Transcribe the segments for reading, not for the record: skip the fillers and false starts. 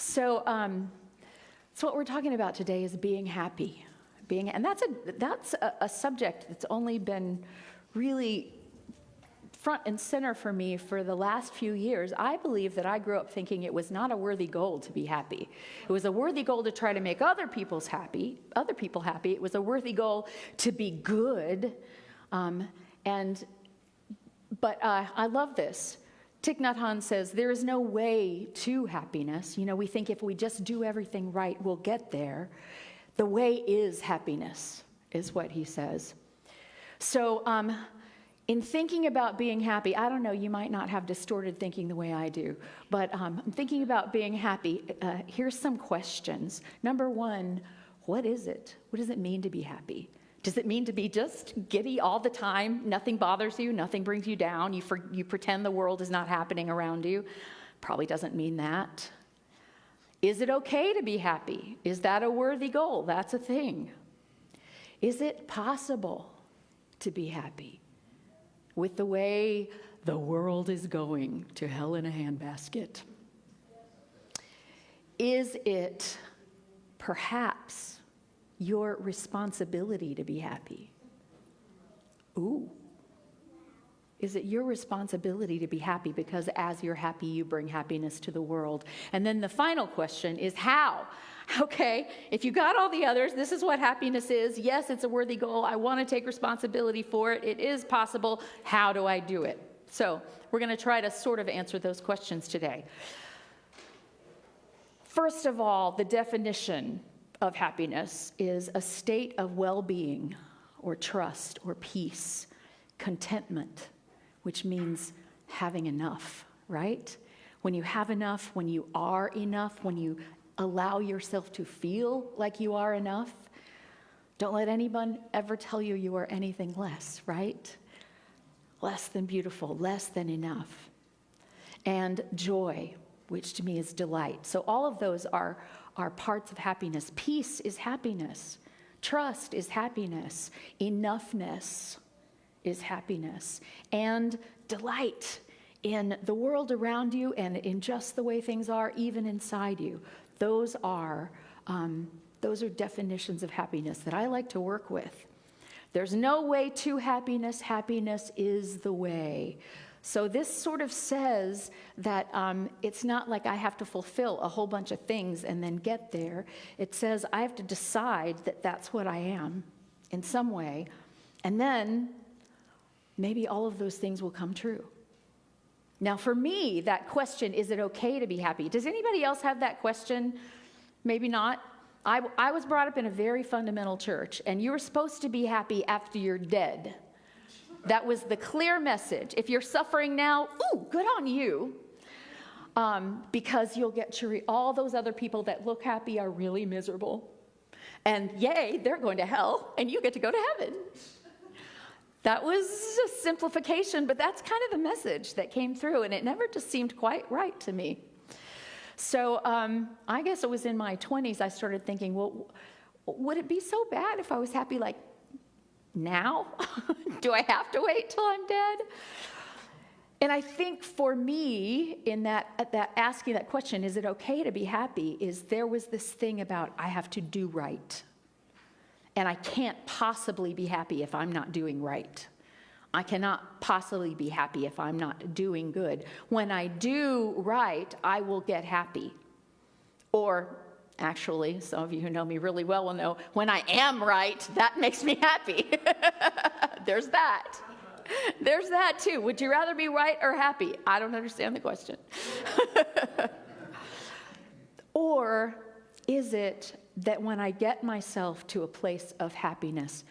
So what we're talking about today is being happy. And that's a subject that's only been really front and center for me for the last few years. I believe that I grew up thinking it was not a worthy goal to be happy. It was a worthy goal to try to make other people happy. It was a worthy goal to be good. But I love this. Thich Nat Han says, there is no way to happiness. We think if we just do everything right, we'll get there. The way is happiness, is what he says. So in thinking about being happy, I don't know, you might not have distorted thinking the way I do, but thinking about being happy, here's some questions. Number one, what is it? What does it mean to be happy? Does it mean to be just giddy all the time? Nothing bothers you, nothing brings you down, you pretend the world is not happening around you? Probably doesn't mean that. Is it okay to be happy? Is that a worthy goal? That's a thing. Is it possible to be happy with the way the world is going to hell in a handbasket? Is it perhaps your responsibility to be happy? Ooh. Is it your responsibility to be happy because as you're happy, you bring happiness to the world? And then the final question is how? Okay, if you got all the others, this is what happiness is. Yes, it's a worthy goal. I want to take responsibility for it. It is possible. How do I do it? So we're going to try to sort of answer those questions today. First of all, the definition of happiness is a state of well-being or trust or peace, contentment, which means having enough, right? When you have enough, when you are enough, when you allow yourself to feel like you are enough, don't let anyone ever tell you you are anything less, right? Less than beautiful, less than enough. And joy, which to me is delight. So all of those are parts of happiness. Peace is happiness. Trust is happiness. Enoughness is happiness. And delight in the world around you and in just the way things are, even inside you. Those are definitions of happiness that I like to work with. There's no way to happiness. Happiness is the way. So this sort of says that it's not like I have to fulfill a whole bunch of things and then get there. It says I have to decide that that's what I am in some way. And then maybe all of those things will come true. Now for me, that question, is it okay to be happy? Does anybody else have that question? Maybe not. I was brought up in a very fundamental church, and you were supposed to be happy after you're dead. That was the clear message. If you're suffering now, ooh, good on you. Because you'll get to all those other people that look happy are really miserable. And yay, they're going to hell, and you get to go to heaven. That was a simplification, but that's kind of the message that came through, and it never just seemed quite right to me. So I guess it was in my 20s I started thinking, well, would it be so bad if I was happy like now? Do I have to wait till I'm dead? And I think for me, in that asking that question, is it okay to be happy, is there was this thing about I have to do right. And I can't possibly be happy if I'm not doing right. I cannot possibly be happy if I'm not doing good. When I do right, I will get happy. Or actually, some of you who know me really well will know, when I am right, that makes me happy. There's that. There's that too. Would you rather be right or happy? I don't understand the question. Or is it that when I get myself to a place of happiness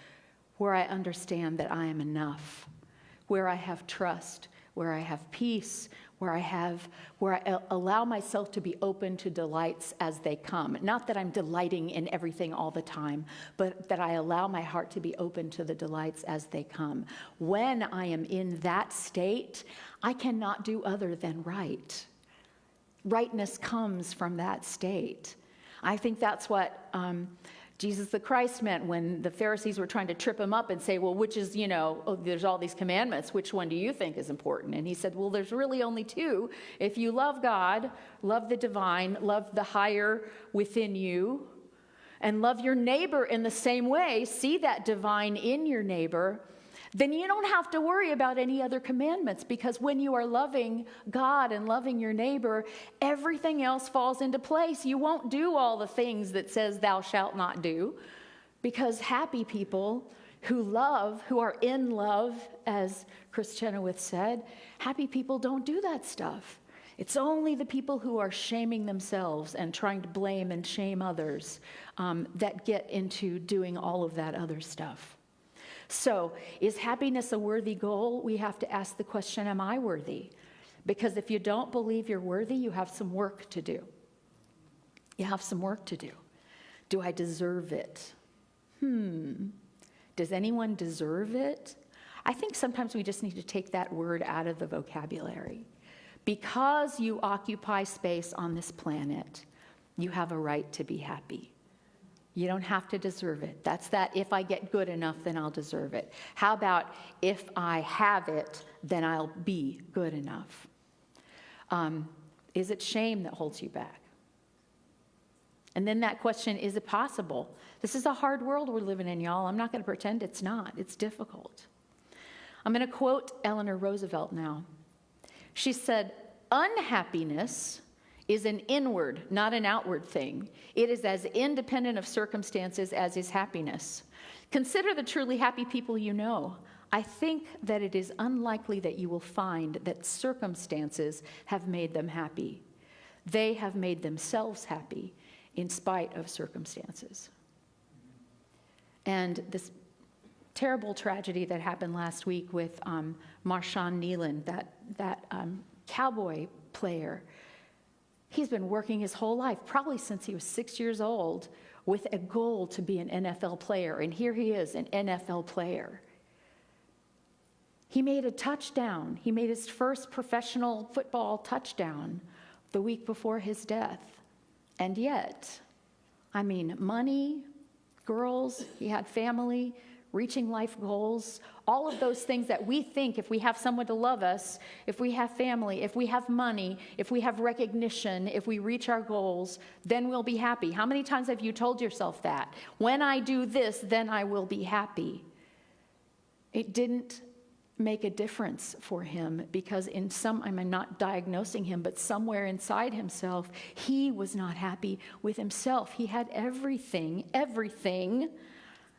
where I understand that I am enough, where I have trust, where I have peace, where I allow myself to be open to delights as they come. Not that I'm delighting in everything all the time, but that I allow my heart to be open to the delights as they come. When I am in that state, I cannot do other than right. Rightness comes from that state. I think that's what Jesus the Christ meant when the Pharisees were trying to trip him up and say, well, which is, there's all these commandments. Which one do you think is important? And he said, well, there's really only two. If you love God, love the divine, love the higher within you, and love your neighbor in the same way, see that divine in your neighbor, then you don't have to worry about any other commandments, because when you are loving God and loving your neighbor, everything else falls into place. You won't do all the things that says thou shalt not do, because happy people who are in love, as Chris Chenoweth said, happy people don't do that stuff. It's only the people who are shaming themselves and trying to blame and shame others that get into doing all of that other stuff. So, is happiness a worthy goal? We have to ask the question, am I worthy? Because if you don't believe you're worthy, you have some work to do. You have some work to do. Do I deserve it? Does anyone deserve it? I think sometimes we just need to take that word out of the vocabulary. Because you occupy space on this planet, you have a right to be happy. You don't have to deserve it. That's that if I get good enough, then I'll deserve it. How about if I have it, then I'll be good enough? Is it shame that holds you back? And then that question, is it possible? This is a hard world we're living in, y'all. I'm not going to pretend it's not. It's difficult. I'm going to quote Eleanor Roosevelt now. She said, unhappiness is an inward, not an outward thing. It is as independent of circumstances as is happiness. Consider the truly happy people you know. I think that it is unlikely that you will find that circumstances have made them happy. They have made themselves happy in spite of circumstances. And this terrible tragedy that happened last week with Marshawn Nealon, that cowboy player. He's been working his whole life, probably since he was 6 years old, with a goal to be an NFL player. And here he is, an NFL player. He made a touchdown. He made his first professional football touchdown the week before his death. And yet, money, girls, he had family, reaching life goals, all of those things that we think if we have someone to love us, if we have family, if we have money, if we have recognition, if we reach our goals, then we'll be happy. How many times have you told yourself that? When I do this, then I will be happy. It didn't make a difference for him because I'm not diagnosing him, but somewhere inside himself, he was not happy with himself. He had everything.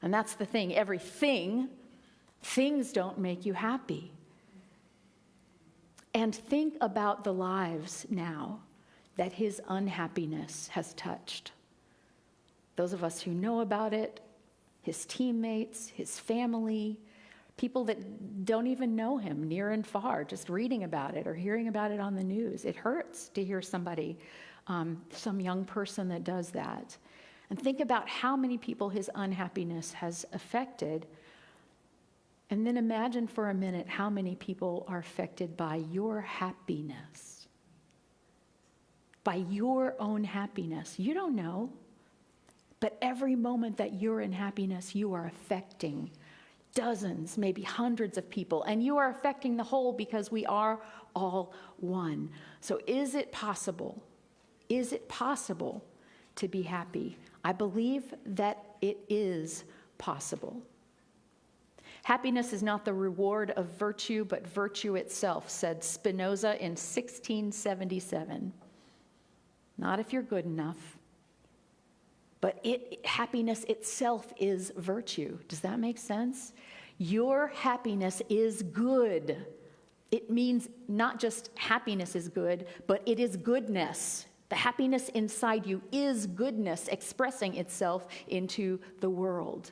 And that's the thing, things don't make you happy. And think about the lives now that his unhappiness has touched. Those of us who know about it, his teammates, his family, people that don't even know him near and far, just reading about it or hearing about it on the news. It hurts to hear somebody, some young person that does that. And think about how many people his unhappiness has affected. And then imagine for a minute how many people are affected by your happiness. By your own happiness. You don't know. But every moment that you're in happiness, you are affecting dozens, maybe hundreds of people. And you are affecting the whole because we are all one. So is it possible? Is it possible to be happy? I believe that it is possible. Happiness is not the reward of virtue, but virtue itself, said Spinoza in 1677. Not if you're good enough, but happiness itself is virtue. Does that make sense? Your happiness is good. It means not just happiness is good, but it is goodness. The happiness inside you is goodness expressing itself into the world.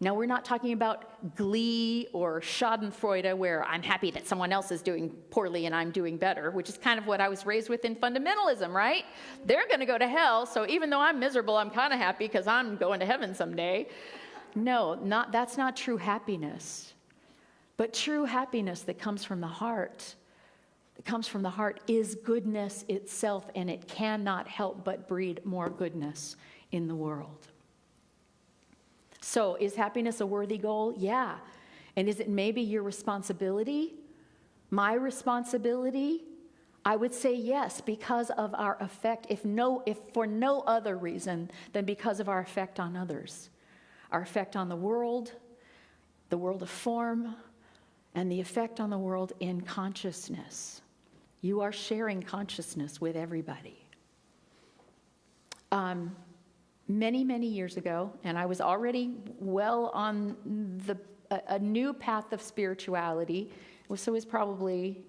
Now, we're not talking about glee or schadenfreude, where I'm happy that someone else is doing poorly and I'm doing better, which is kind of what I was raised with in fundamentalism, right? They're going to go to hell, so even though I'm miserable, I'm kind of happy because I'm going to heaven someday. No, that's not true happiness. But true happiness that comes from the heart, is goodness itself, and it cannot help but breed more goodness in the world. So is happiness a worthy goal? Yeah. And is it maybe your responsibility? My responsibility? I would say yes, because of our effect, if for no other reason than because of our effect on others. Our effect on the world of form, and the effect on the world in consciousness. You are sharing consciousness with everybody. Many, many years ago, and I was already well on a new path of spirituality, so it was probably,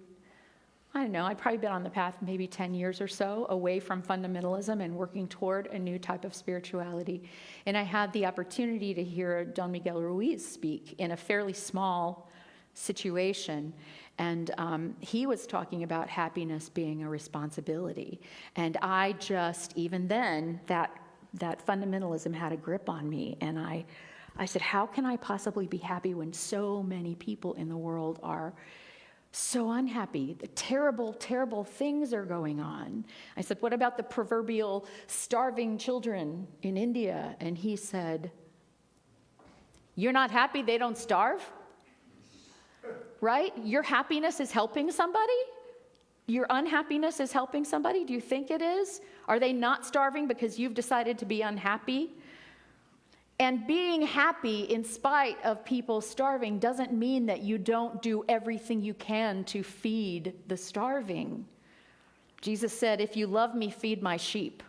I don't know, I'd probably been on the path maybe 10 years or so away from fundamentalism and working toward a new type of spirituality. And I had the opportunity to hear Don Miguel Ruiz speak in a fairly small situation. And he was talking about happiness being a responsibility. And I just, even then, that fundamentalism had a grip on me. And I said, how can I possibly be happy when so many people in the world are so unhappy? The terrible, terrible things are going on. I said, what about the proverbial starving children in India? And he said, you're not happy they don't starve? Right? Your happiness is helping somebody? Your unhappiness is helping somebody? Do you think it is? Are they not starving because you've decided to be unhappy? And being happy in spite of people starving doesn't mean that you don't do everything you can to feed the starving. Jesus said, if you love me, feed my sheep.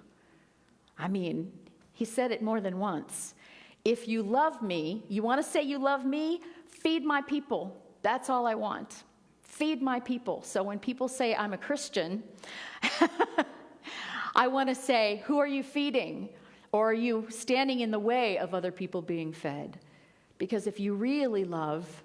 I mean, he said it more than once. If you love me, you want to say you love me? Feed my people. That's all I want. Feed my people. So when people say I'm a Christian, I want to say, who are you feeding? Or are you standing in the way of other people being fed? Because if you really love,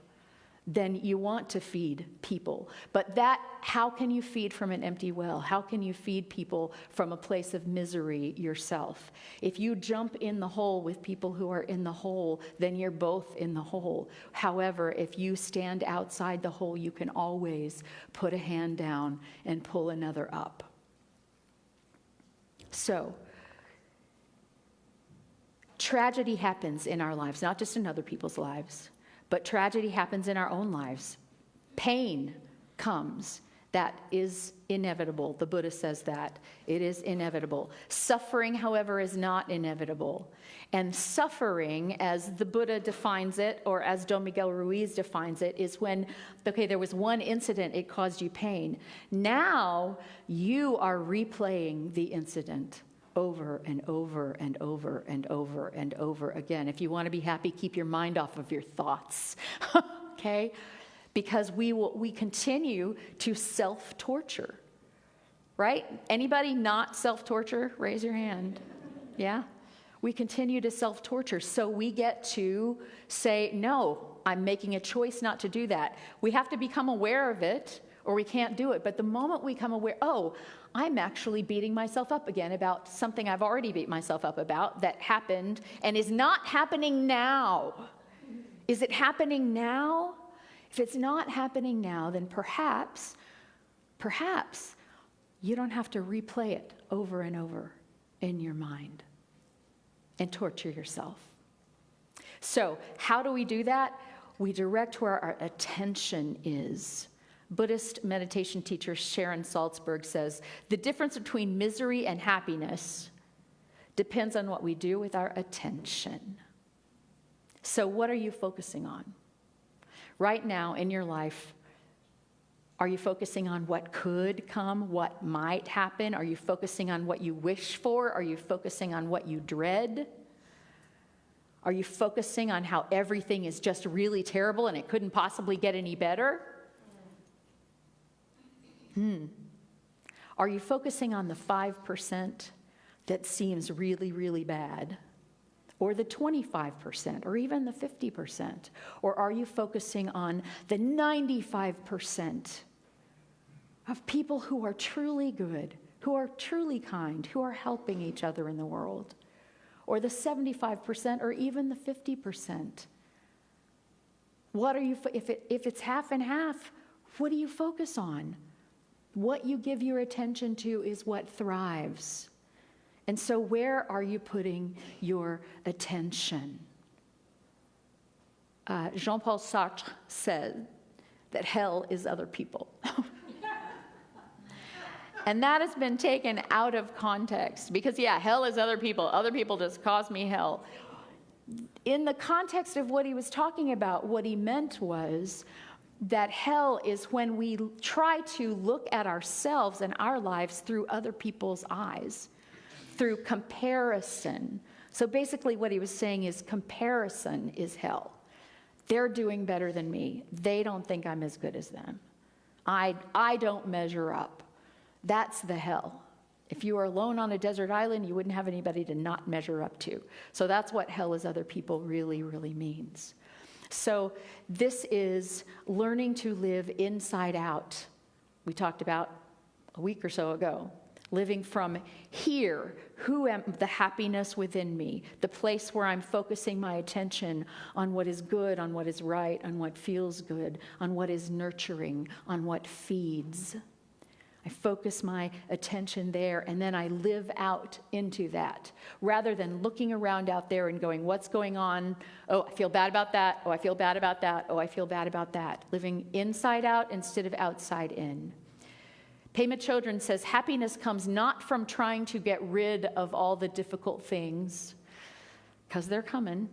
then you want to feed people. But how can you feed from an empty well? How can you feed people from a place of misery yourself? If you jump in the hole with people who are in the hole, then you're both in the hole. However, if you stand outside the hole, you can always put a hand down and pull another up. So, tragedy happens in our lives, not just in other people's lives, but tragedy happens in our own lives. Pain comes. That is inevitable. The Buddha says that. It is inevitable. Suffering, however, is not inevitable. And suffering, as the Buddha defines it, or as Don Miguel Ruiz defines it, is when, okay, there was one incident, it caused you pain. Now you are replaying the incident over and over and over and over and over again. If you want to be happy, keep your mind off of your thoughts, okay? Because we continue to self-torture, right? Anybody not self-torture? Raise your hand. Yeah? We continue to self-torture. So we get to say, no, I'm making a choice not to do that. We have to become aware of it, or we can't do it. But the moment we become aware, oh, I'm actually beating myself up again about something I've already beat myself up about that happened and is not happening now. Is it happening now? If it's not happening now, then perhaps you don't have to replay it over and over in your mind and torture yourself. So how do we do that? We direct where our attention is. Buddhist meditation teacher Sharon Salzberg says, the difference between misery and happiness depends on what we do with our attention. So what are you focusing on? Right now in your life, are you focusing on what could come, what might happen? Are you focusing on what you wish for? Are you focusing on what you dread? Are you focusing on how everything is just really terrible and it couldn't possibly get any better? Are you focusing on the 5% that seems really, really bad? Or the 25%, or even the 50%? Or are you focusing on the 95% of people who are truly good, who are truly kind, who are helping each other in the world? Or the 75%, or even the 50%? What are you, if it's half and half, what do you focus on? What you give your attention to is what thrives. And so where are you putting your attention? Jean-Paul Sartre said that hell is other people. And that has been taken out of context because, yeah, hell is other people. Other people just cause me hell. In the context of what he was talking about, what he meant was that hell is when we try to look at ourselves and our lives through other people's eyes, through comparison. So basically what he was saying is comparison is hell. They're doing better than me. They don't think I'm as good as them. I don't measure up. That's the hell. If you were alone on a desert island, you wouldn't have anybody to not measure up to. So that's what hell is other people really, really means. So this is learning to live inside out. We talked about a week or so ago. Living from here, who am the happiness within me, the place where I'm focusing my attention on what is good, on what is right, on what feels good, on what is nurturing, on what feeds. I focus my attention there, and then I live out into that, rather than looking around out there and going, what's going on? Oh, I feel bad about that. Oh, I feel bad about that. Oh, I feel bad about that. Living inside out instead of outside in. Pema Chodron says, happiness comes not from trying to get rid of all the difficult things, because they're coming,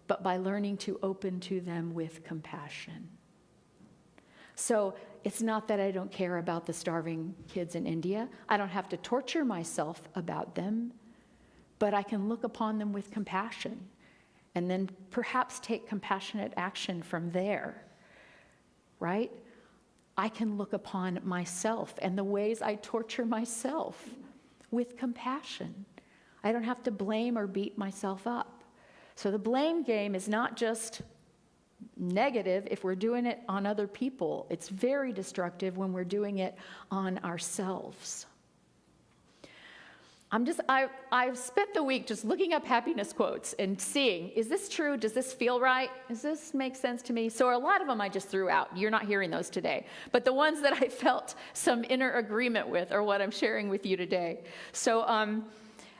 but by learning to open to them with compassion. So it's not that I don't care about the starving kids in India. I don't have to torture myself about them, but I can look upon them with compassion and then perhaps take compassionate action from there, right? I can look upon myself and the ways I torture myself with compassion. I don't have to blame or beat myself up. So the blame game is not just negative if we're doing it on other people. It's very destructive when we're doing it on ourselves. I've spent the week just looking up happiness quotes and seeing, is this true? Does this feel right? Does this make sense to me? So a lot of them I just threw out. You're not hearing those today. But the ones that I felt some inner agreement with are what I'm sharing with you today. So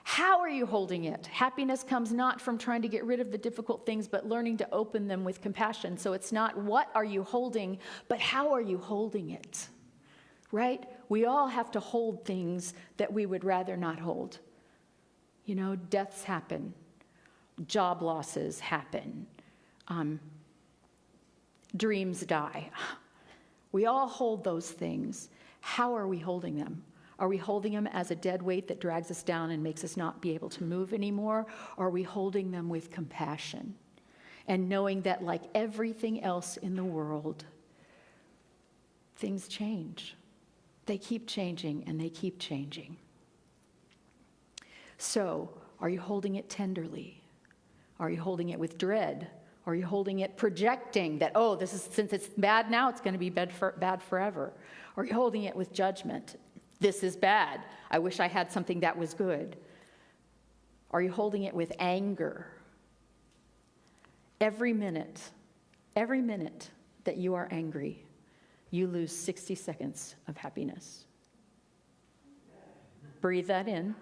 how are you holding it? Happiness comes not from trying to get rid of the difficult things, but learning to open them with compassion. So it's not what are you holding, but how are you holding it, right? We all have to hold things that we would rather not hold. You know, deaths happen. Job losses happen. Dreams die. We all hold those things. How are we holding them? Are we holding them as a dead weight that drags us down and makes us not be able to move anymore? Or are we holding them with compassion and knowing that, like everything else in the world, things change. They keep changing and they keep changing. So, are you holding it tenderly? Are you holding it with dread? Are you holding it projecting that, oh, this is, since it's bad now, it's going to be bad forever? Are you holding it with judgment? This is bad. I wish I had something that was good. Are you holding it with anger? Every minute that you are angry, you lose 60 seconds of happiness. Breathe that in.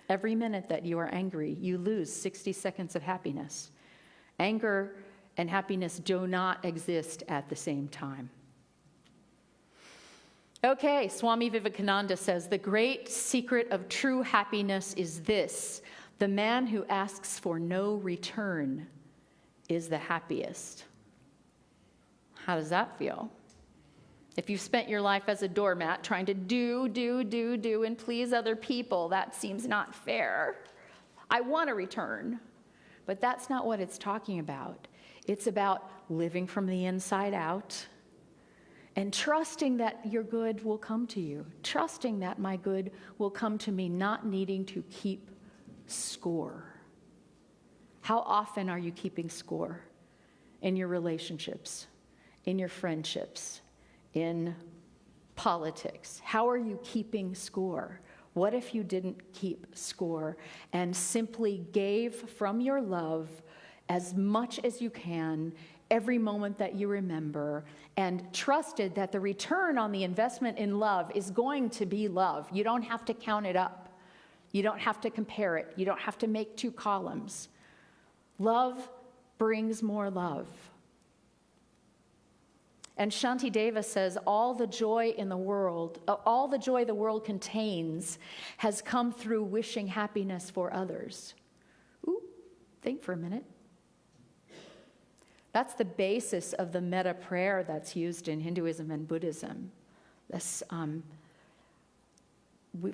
Every minute that you are angry, you lose 60 seconds of happiness. Anger and happiness do not exist at the same time. Okay, Swami Vivekananda says, the great secret of true happiness is this: the man who asks for no return is the happiest. How does that feel? If you've spent your life as a doormat trying to do, and please other people, that seems not fair. I want a return. But that's not what it's talking about. It's about living from the inside out and trusting that your good will come to you. Trusting that my good will come to me, not needing to keep score. How often are you keeping score in your relationships, in your friendships, in politics? How are you keeping score? What if you didn't keep score and simply gave from your love as much as you can every moment that you remember, and trusted that the return on the investment in love is going to be love? You don't have to count it up. You don't have to compare it. You don't have to make two columns. Love brings more love. And Shantideva says, all the joy the world contains has come through wishing happiness for others. Ooh, think for a minute. That's the basis of the metta prayer that's used in Hinduism and Buddhism. This,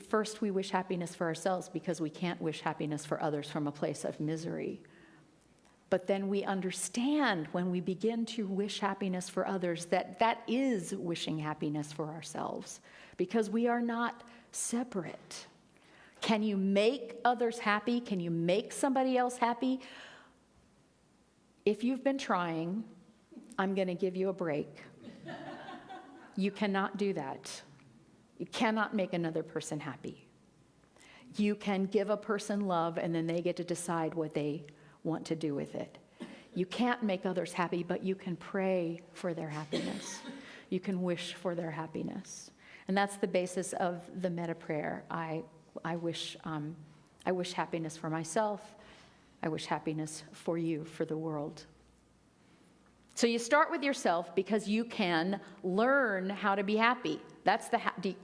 first, we wish happiness for ourselves because we can't wish happiness for others from a place of misery. But then we understand when we begin to wish happiness for others that that is wishing happiness for ourselves because we are not separate. Can you make others happy? Can you make somebody else happy? If you've been trying, I'm going to give you a break. You cannot do that. You cannot make another person happy. You can give a person love and then they get to decide what they want to do with it. You can't make others happy, but you can pray for their happiness. You can wish for their happiness. And that's the basis of the metta prayer. I wish happiness for myself. I wish happiness for you, for the world. So you start with yourself because you can learn how to be happy.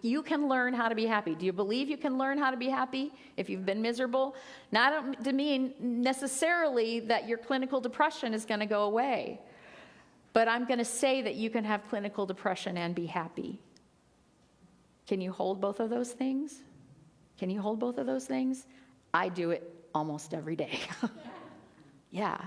You can learn how to be happy. Do you believe you can learn how to be happy if you've been miserable? Now, I don't mean necessarily that your clinical depression is going to go away, but I'm going to say that you can have clinical depression and be happy. Can you hold both of those things? Can you hold both of those things? I do it almost every day. Yeah,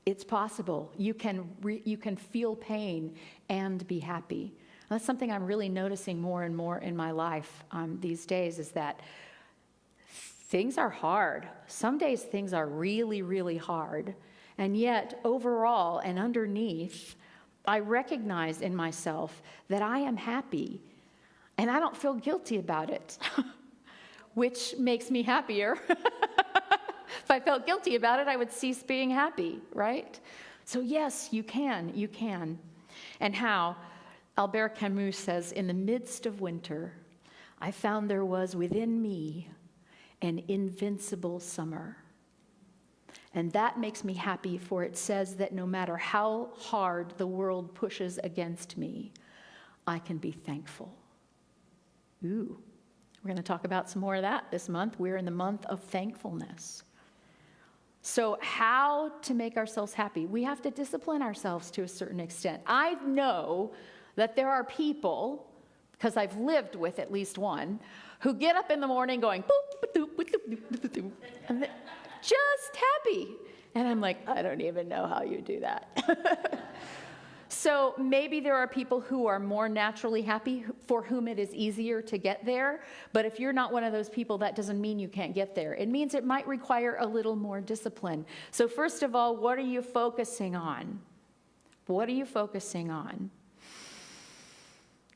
it's possible. You can feel pain and be happy. That's something I'm really noticing more and more in my life these days is that things are hard. Some days things are really, really hard. And yet, overall and underneath, I recognize in myself that I am happy. And I don't feel guilty about it, which makes me happier. If I felt guilty about it, I would cease being happy, right? So yes, you can. And how? Albert Camus says, in the midst of winter, I found there was within me an invincible summer. And that makes me happy, for it says that no matter how hard the world pushes against me, I can be thankful. Ooh, we're going to talk about some more of that this month. We're in the month of thankfulness. So how to make ourselves happy? We have to discipline ourselves to a certain extent. I know that there are people, because I've lived with at least one, who get up in the morning going, boop, boop, boop, boop, boop, boop, boop, and just happy. And I'm like, I don't even know how you do that. So maybe there are people who are more naturally happy, for whom it is easier to get there. But if you're not one of those people, that doesn't mean you can't get there. It means it might require a little more discipline. So first of all, what are you focusing on? What are you focusing on?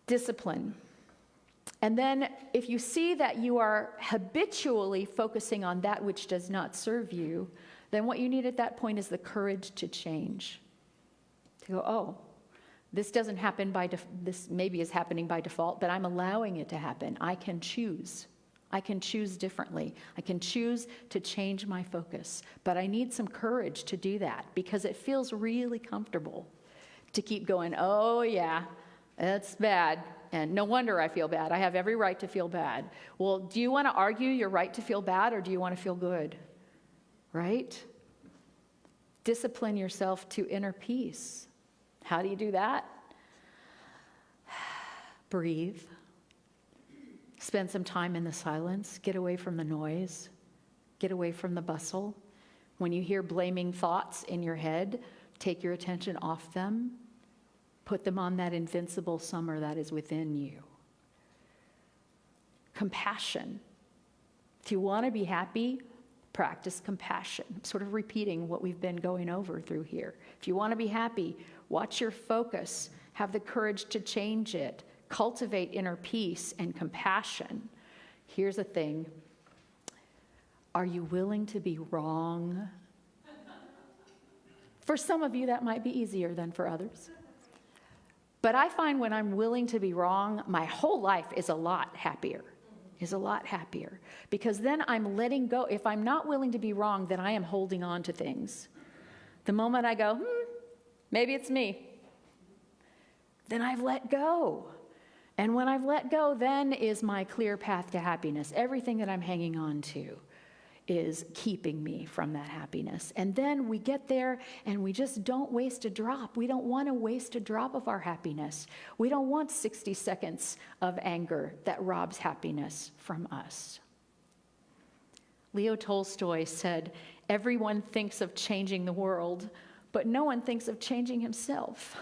Discipline. And then if you see that you are habitually focusing on that which does not serve you, then what you need at that point is the courage to change. To go, oh, this doesn't happen this maybe is happening by default, but I'm allowing it to happen. I can choose. I can choose differently. I can choose to change my focus. But I need some courage to do that because it feels really comfortable to keep going, oh yeah, that's bad. And no wonder I feel bad. I have every right to feel bad. Well, do you want to argue your right to feel bad or do you want to feel good? Right? Discipline yourself to inner peace. How do you do that? Breathe. Spend some time in the silence. Get away from the noise. Get away from the bustle. When you hear blaming thoughts in your head, take your attention off them. Put them on that invincible summer that is within you. Compassion. If you want to be happy, practice compassion. I'm sort of repeating what we've been going over through here. If you want to be happy, watch your focus. Have the courage to change it. Cultivate inner peace and compassion. Here's the thing. Are you willing to be wrong? For some of you, that might be easier than for others. But I find when I'm willing to be wrong, my whole life is a lot happier. Because then I'm letting go. If I'm not willing to be wrong, then I am holding on to things. The moment I go, maybe it's me, then I've let go. And when I've let go, then is my clear path to happiness. Everything that I'm hanging on to is keeping me from that happiness. And then we get there and we just don't waste a drop. We don't want to waste a drop of our happiness. We don't want 60 seconds of anger that robs happiness from us. Leo Tolstoy said, "Everyone thinks of changing the world, but no one thinks of changing himself."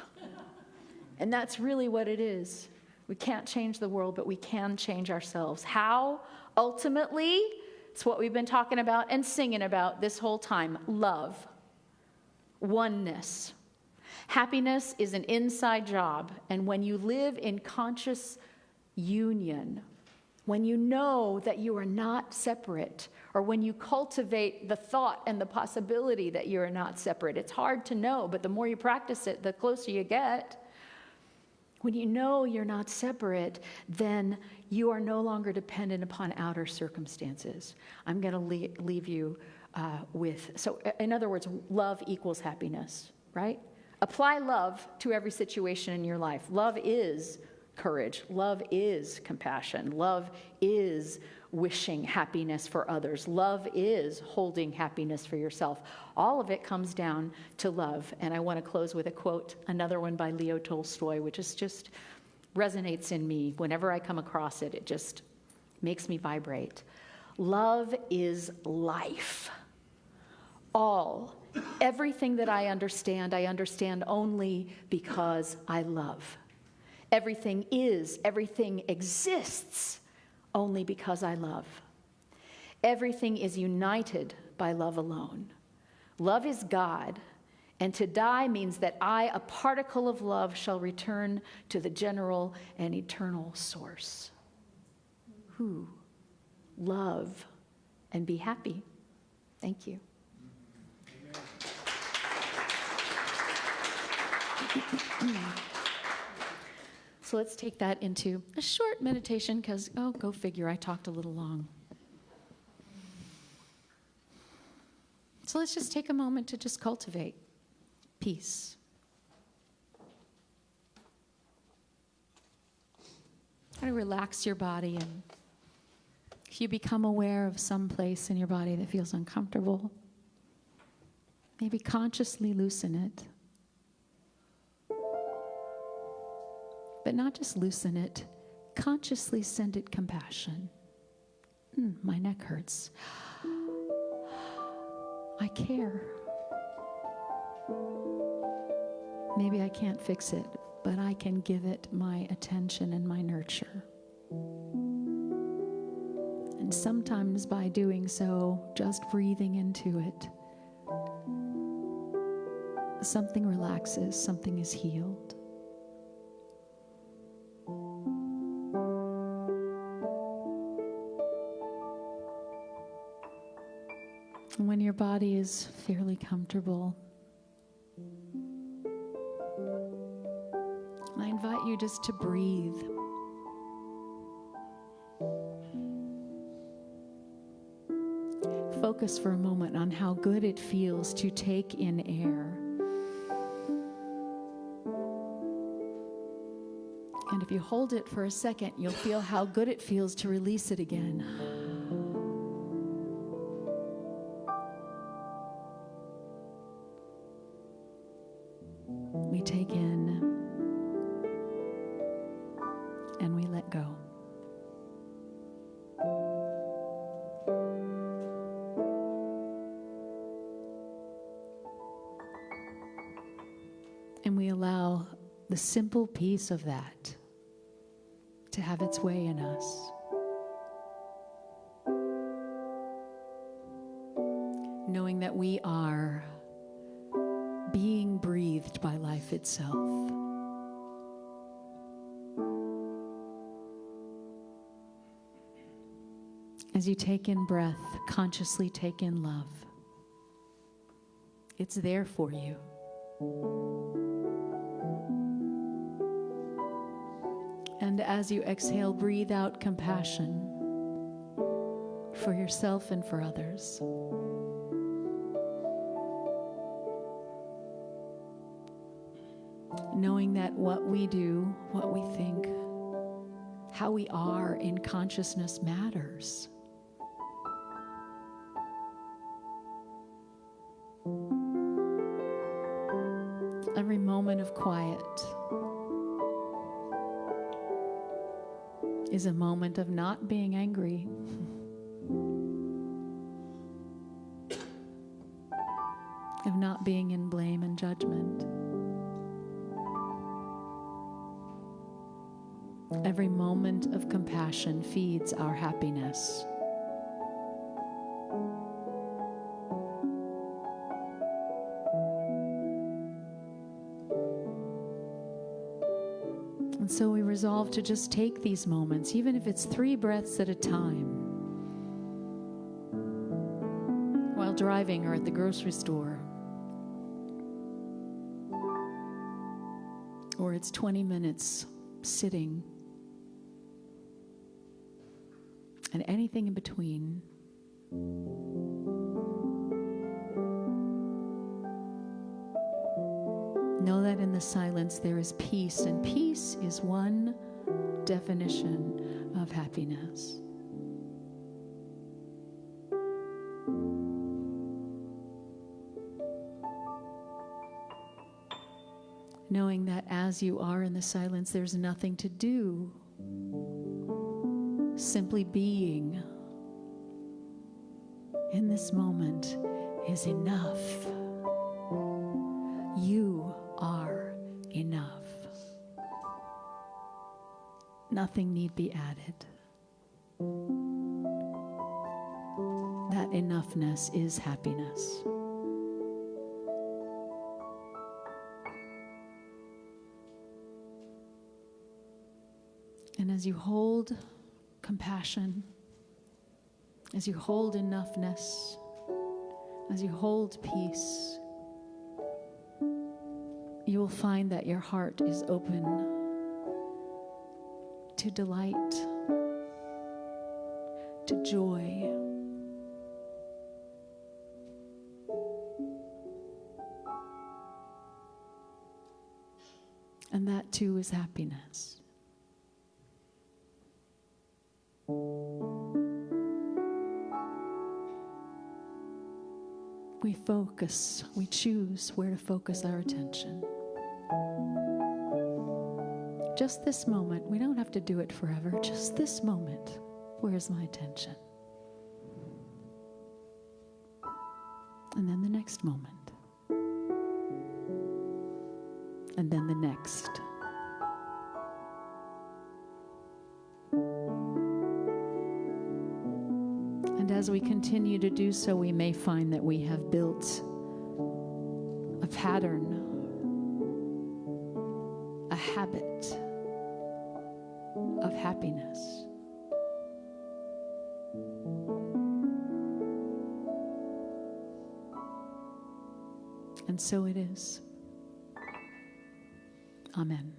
And that's really what it is. We can't change the world, but we can change ourselves. How? Ultimately, it's what we've been talking about and singing about this whole time. Love. Oneness. Happiness is an inside job. And when you live in conscious union, when you know that you are not separate, or when you cultivate the thought and the possibility that you are not separate, it's hard to know, but the more you practice it, the closer you get. When you know you're not separate, then you are no longer dependent upon outer circumstances. I'm going to leave you with, so in other words, love equals happiness, right? Apply love to every situation in your life. Love is courage. Love is compassion. Love is wishing happiness for others. Love is holding happiness for yourself. All of it comes down to love. And I want to close with a quote, another one by Leo Tolstoy, which is just resonates in me. Whenever I come across it, it just makes me vibrate. Love is life. Everything that I understand only because I love. Everything exists only because I love. Everything is united by love alone. Love is God, and to die means that I, a particle of love, shall return to the general and eternal source. Who? Love and be happy. Thank you. So let's take that into a short meditation because, go figure, I talked a little long. So let's just take a moment to just cultivate peace. Kind of relax your body, and if you become aware of some place in your body that feels uncomfortable, maybe consciously loosen it. But not just loosen it, consciously send it compassion. My neck hurts. I care. Maybe I can't fix it, but I can give it my attention and my nurture. And sometimes by doing so, just breathing into it, something relaxes, something is healed. When your body is fairly comfortable, I invite you just to breathe. Focus for a moment on how good it feels to take in air. And if you hold it for a second, you'll feel how good it feels to release it again. We take in and we let go. And we allow the simple peace of that to have its way in us. Knowing that we are being breathed by life itself. As you take in breath, consciously take in love. It's there for you. And as you exhale, breathe out compassion for yourself and for others. knowing that what we do, what we think, how we are in consciousness matters. Every moment of quiet is a moment of not being angry. Of not being in blame and judgment. Every moment of compassion feeds our happiness. And so we resolve to just take these moments, even if it's 3 breaths at a time, while driving or at the grocery store, or it's 20 minutes sitting, and anything in between. Know that in the silence there is peace, and peace is one definition of happiness. Knowing that as you are in the silence, there's nothing to do. Simply being in this moment is enough. You are enough. Nothing need be added. That enoughness is happiness. And as you hold compassion, as you hold enoughness, as you hold peace, you will find that your heart is open to delight, to joy, and that too is happiness. We focus, we choose where to focus our attention. Just this moment, we don't have to do it forever, just this moment, where's my attention? And then the next moment. And then the next. And as we continue to do so, we may find that we have built a pattern, a habit of happiness. And so it is. Amen.